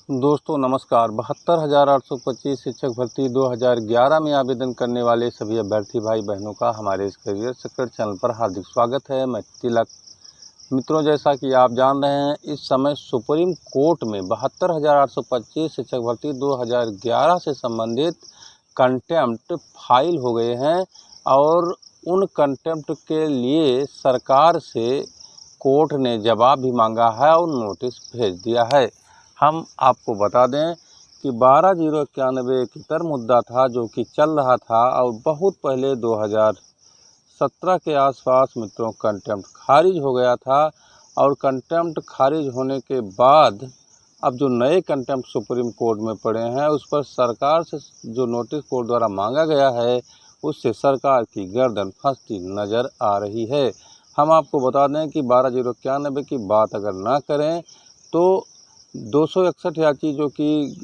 दोस्तों नमस्कार। 72,825 शिक्षक भर्ती 2011 में आवेदन करने वाले सभी अभ्यर्थी भाई बहनों का हमारे इस करियर सीक्रेट चैनल पर हार्दिक स्वागत है। मैं तिलक। मित्रों, जैसा कि आप जान रहे हैं, इस समय सुप्रीम कोर्ट में 72,825 शिक्षक भर्ती 2011 से संबंधित कंटेम्प्ट फाइल हो गए हैं और उन कंटेम्प्ट के लिए सरकार से कोर्ट ने जवाब भी मांगा है और नोटिस भेज दिया है। हम आपको बता दें कि 12/091 एक इतर मुद्दा था जो कि चल रहा था और बहुत पहले 2017 के आसपास मित्रों कंटेम्प्ट खारिज हो गया था और कंटेम्प्ट खारिज होने के बाद अब जो नए कंटेम्प्ट सुप्रीम कोर्ट में पड़े हैं उस पर सरकार से जो नोटिस कोर्ट द्वारा मांगा गया है उससे सरकार की गर्दन फंसती नज़र आ रही है। हम आपको बता दें कि 12/091 की बात अगर ना करें तो 261 याची जो कि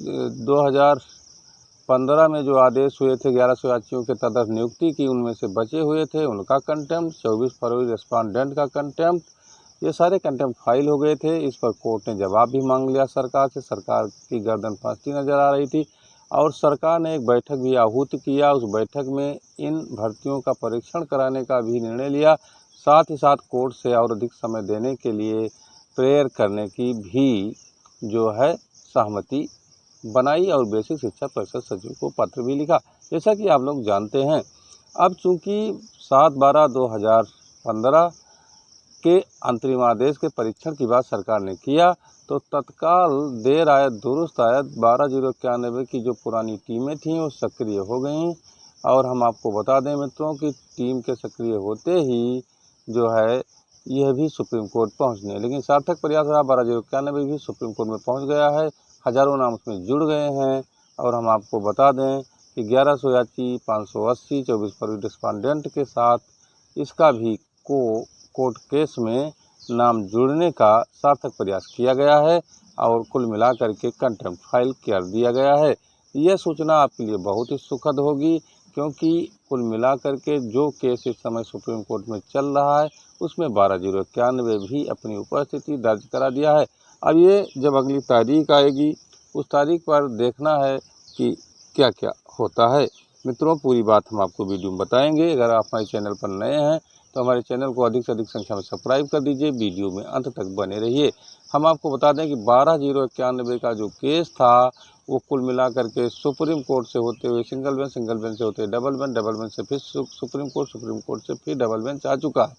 2015 में जो आदेश हुए थे 1100 याचियों के तहत नियुक्ति की, उनमें से बचे हुए थे उनका कंटेम्प्ट, 24 फरवरी रेस्पोंडेंट का कंटेम्प्ट, ये सारे कंटेम्प्ट फाइल हो गए थे। इस पर कोर्ट ने जवाब भी मांग लिया सरकार से। सरकार की गर्दन फंसती नज़र आ रही थी और सरकार ने एक बैठक भी आहूत किया। उस बैठक में इन भर्तियों का परीक्षण कराने का भी निर्णय लिया, साथ ही साथ कोर्ट से और अधिक समय देने के लिए प्रेयर करने की भी जो है सहमति बनाई और बेसिक शिक्षा परिषद सचिव को पत्र भी लिखा। जैसा कि आप लोग जानते हैं, अब चूँकि 7/12/2015 के अंतरिम आदेश के परीक्षण की बात सरकार ने किया तो तत्काल देर आयत दुरुस्त आयत 12/091 की जो पुरानी टीमें थीं वो सक्रिय हो गईं और हम आपको बता दें मित्रों कि टीम के सक्रिय होते ही जो है यह भी सुप्रीम कोर्ट पहुंचने, लेकिन सार्थक प्रयास रहा। 12/091 भी सुप्रीम कोर्ट में पहुंच गया है, हज़ारों नाम उसमें जुड़ गए हैं और हम आपको बता दें कि 1100 याची, 580, 24 फरवरी रिस्पोंडेंट के साथ इसका भी कोर्ट केस में नाम जुड़ने का सार्थक प्रयास किया गया है और कुल मिलाकर के कंटेम्प्ट फाइल कर दिया गया है। यह सूचना आपके लिए बहुत ही सुखद होगी क्योंकि कुल मिलाकर के जो केस इस समय सुप्रीम कोर्ट में चल रहा है उसमें 12/091 भी अपनी उपस्थिति दर्ज करा दिया है। अब ये जब अगली तारीख आएगी उस तारीख पर देखना है कि क्या क्या होता है। मित्रों, पूरी बात हम आपको वीडियो में बताएंगे। अगर आप हमारे चैनल पर नए हैं तो हमारे चैनल को अधिक से अधिक संख्या में सब्सक्राइब कर दीजिए, वीडियो में अंत तक बने रहिए। हम आपको बता दें कि 12/091 का जो केस था वो कुल मिलाकर के सुप्रीम कोर्ट से होते हुए सिंगल बेंच से होते डबल बेंच से फिर सुप्रीम कोर्ट से फिर डबल बेंच आ चुका है।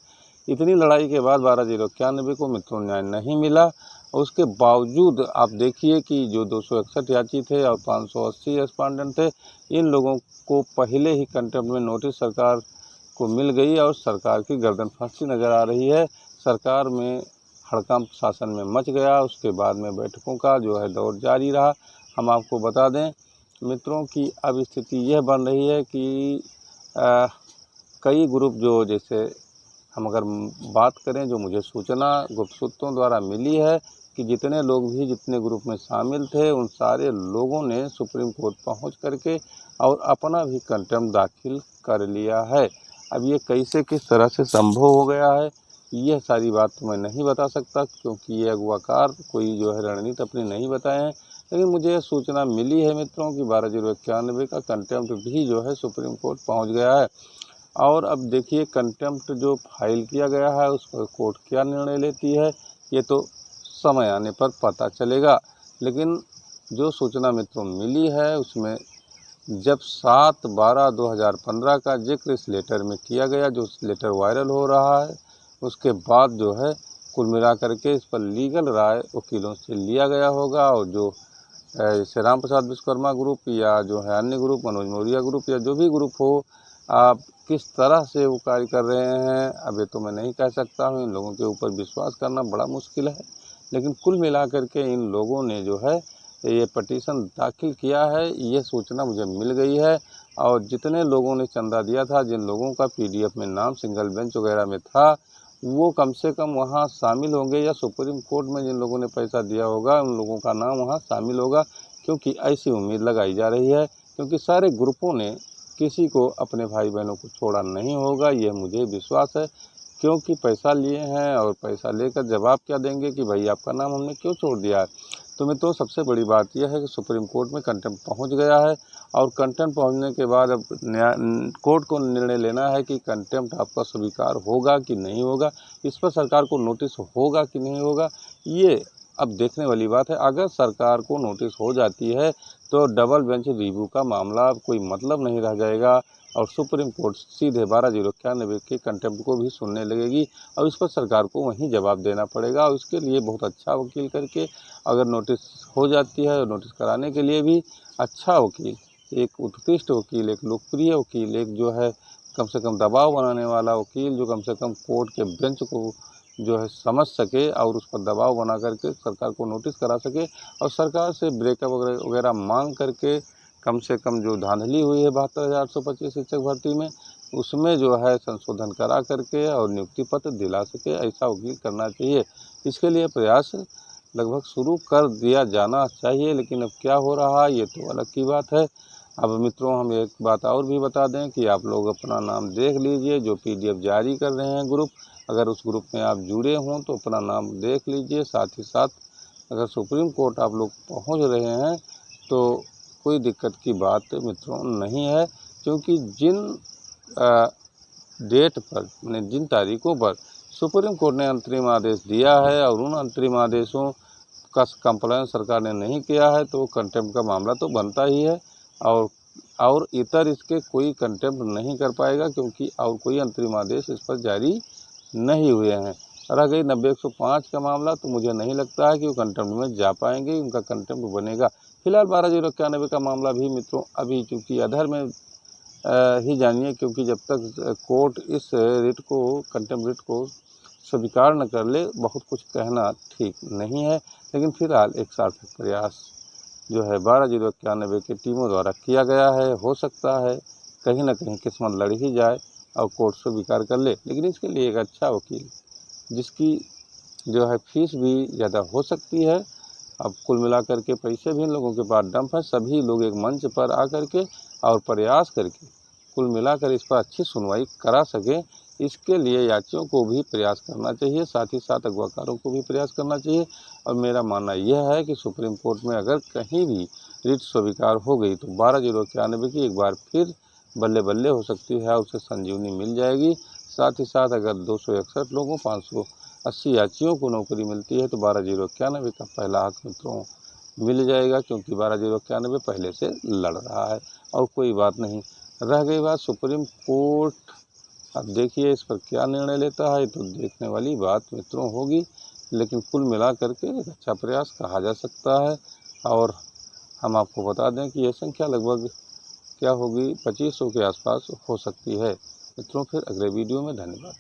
इतनी लड़ाई के बाद 12/091 को मित्रों न्याय नहीं मिला और उसके बावजूद आप देखिए कि जो 261 याची थे और 580 रेस्पोंडेंट थे, इन लोगों को पहले ही कंटेम्प्ट में नोटिस सरकार को मिल गई और सरकार की गर्दन फंसती नज़र आ रही है। सरकार में हड़कंप शासन में मच गया। उसके बाद में बैठकों का जो है दौर जारी रहा। हम आपको बता दें मित्रों कि अब स्थिति यह बन रही है कि कई ग्रुप जो जैसे हम अगर बात करें जो मुझे सूचना गुप्त सूत्रों द्वारा मिली है कि जितने लोग भी जितने ग्रुप में शामिल थे उन सारे लोगों ने सुप्रीम कोर्ट पहुंच करके और अपना भी कंटेम्प्ट दाखिल कर लिया है। अब ये कैसे किस तरह से संभव हो गया है यह सारी बात तो मैं नहीं बता सकता क्योंकि ये अगवाकार कोई जो है रणनीति अपनी नहीं बताए हैं, लेकिन मुझे यह सूचना मिली है मित्रों कि 12/091 का कंटेम्प्ट भी जो है सुप्रीम कोर्ट पहुँच गया है। और अब देखिए कंटेम्प्ट जो फाइल किया गया है उस पर कोर्ट क्या निर्णय लेती है ये तो समय आने पर पता चलेगा। लेकिन जो सूचना मित्रों मिली है उसमें जब 7/12/2015 का जिक्र इस लेटर में किया गया, जो लेटर वायरल हो रहा है, उसके बाद जो है कुल मिलाकर के इस पर लीगल राय वकीलों से लिया गया होगा और जो जैसे राम प्रसाद विश्वकर्मा ग्रुप या जो है अन्य ग्रुप, मनोज मौर्य ग्रुप या जो भी ग्रुप हो, आप किस तरह से वो कार्य कर रहे हैं अब ये तो मैं नहीं कह सकता हूँ। इन लोगों के ऊपर विश्वास करना बड़ा मुश्किल है, लेकिन कुल मिलाकर के इन लोगों ने जो है ये पटिशन दाखिल किया है, ये सूचना मुझे मिल गई है। और जितने लोगों ने चंदा दिया था, जिन लोगों का पीडीएफ में नाम सिंगल बेंच वगैरह में था, वो कम से कम वहाँ शामिल होंगे या सुप्रीम कोर्ट में जिन लोगों ने पैसा दिया होगा उन लोगों का नाम वहाँ शामिल होगा, क्योंकि ऐसी उम्मीद लगाई जा रही है। क्योंकि सारे ग्रुपों ने किसी को अपने भाई बहनों को छोड़ा नहीं होगा, यह मुझे विश्वास है। क्योंकि पैसा लिए हैं और पैसा लेकर जवाब क्या देंगे कि भाई आपका नाम हमने क्यों छोड़ दिया है। तो मित्रों सबसे बड़ी बात यह है कि सुप्रीम कोर्ट में कंटेम्प्ट पहुंच गया है और कंटेम्प्ट पहुंचने के बाद अब कोर्ट को निर्णय लेना है कि कंटेम्प्ट आपका स्वीकार होगा कि नहीं होगा, इस पर सरकार को नोटिस होगा कि नहीं होगा, ये अब देखने वाली बात है। अगर सरकार को नोटिस हो जाती है तो डबल बेंच रिव्यू का मामला कोई मतलब नहीं रह जाएगा और सुप्रीम कोर्ट सीधे 12/091 के कंटेम्प्ट को भी सुनने लगेगी और इस पर सरकार को वहीं जवाब देना पड़ेगा। और उसके लिए बहुत अच्छा वकील करके अगर नोटिस हो जाती है, नोटिस कराने के लिए भी अच्छा वकील, एक उत्कृष्ट वकील, एक लोकप्रिय वकील, एक जो है कम से कम दबाव बनाने वाला वकील, जो कम से कम कोर्ट के बेंच को जो है समझ सके और उस पर दबाव बना करके सरकार को नोटिस करा सके और सरकार से ब्रेकअप वगैरह मांग करके कम से कम जो धांधली हुई है 72,825 शिक्षक भर्ती में, उसमें जो है संशोधन करा करके और नियुक्ति पत्र दिला सके, ऐसा वकील करना चाहिए। इसके लिए प्रयास लगभग शुरू कर दिया जाना चाहिए, लेकिन अब क्या हो रहा है ये तो अलग की बात है। अब मित्रों हम एक बात और भी बता दें कि आप लोग अपना नाम देख लीजिए, जो PDF जारी कर रहे हैं ग्रुप, अगर उस ग्रुप में आप जुड़े हों तो अपना नाम देख लीजिए। साथ ही साथ अगर सुप्रीम कोर्ट आप लोग पहुंच रहे हैं तो कोई दिक्कत की बात मित्रों नहीं है, क्योंकि जिन डेट पर जिन तारीखों पर सुप्रीम कोर्ट ने अंतरिम आदेश दिया है और उन अंतरिम आदेशों का कंप्लायंस सरकार ने नहीं किया है तो कंटेम्प्ट का मामला तो बनता ही है और इतर इसके कोई कंटेम्प्ट नहीं कर पाएगा, क्योंकि और कोई अंतरिम आदेश इस पर जारी नहीं हुए हैं। रह गई 90/105 का मामला, तो मुझे नहीं लगता है कि वो कंटेम्प्ट में जा पाएंगे, उनका कंटेम्प्ट बनेगा। फिलहाल 12/091 का मामला भी मित्रों अभी चूँकि अधर में ही जानिए, क्योंकि जब तक कोर्ट इस रिट को कंटेम्प्ट रिट को स्वीकार न कर ले बहुत कुछ कहना ठीक नहीं है। लेकिन फिलहाल एक सार्थक प्रयास जो है 12/091 की टीमों द्वारा किया गया है। हो सकता है कहीं ना कहीं किस्मत लड़ ही जाए और कोर्ट स्वीकार कर ले, लेकिन इसके लिए एक अच्छा वकील जिसकी जो है फीस भी ज़्यादा हो सकती है, अब कुल मिलाकर के पैसे भी इन लोगों के पास डंप है, सभी लोग एक मंच पर आकर के और प्रयास करके कुल मिलाकर इस पर अच्छी सुनवाई करा सकें, इसके लिए याचियों को भी प्रयास करना चाहिए, साथ ही साथ अगवाकारों को भी प्रयास करना चाहिए। और मेरा मानना यह है कि सुप्रीम कोर्ट में अगर कहीं भी रिट स्वीकार हो गई तो 12/091 की एक बार फिर बल्ले बल्ले हो सकती है, उसे संजीवनी मिल जाएगी। साथ ही साथ अगर 261 लोगों 580 याचियों को नौकरी मिलती है तो 12/091 का पहला हक मित्रों मिल जाएगा, क्योंकि 12/091 पहले से लड़ रहा है। और कोई बात नहीं, रह गई बात सुप्रीम कोर्ट, अब देखिए इस पर क्या निर्णय लेता है, तो देखने वाली बात मित्रों होगी। लेकिन कुल मिला करके एक अच्छा प्रयास कहा जा सकता है। और हम आपको बता दें कि यह संख्या लगभग क्या होगी 2500 के आसपास हो सकती है। मित्रों फिर अगले वीडियो में धन्यवाद।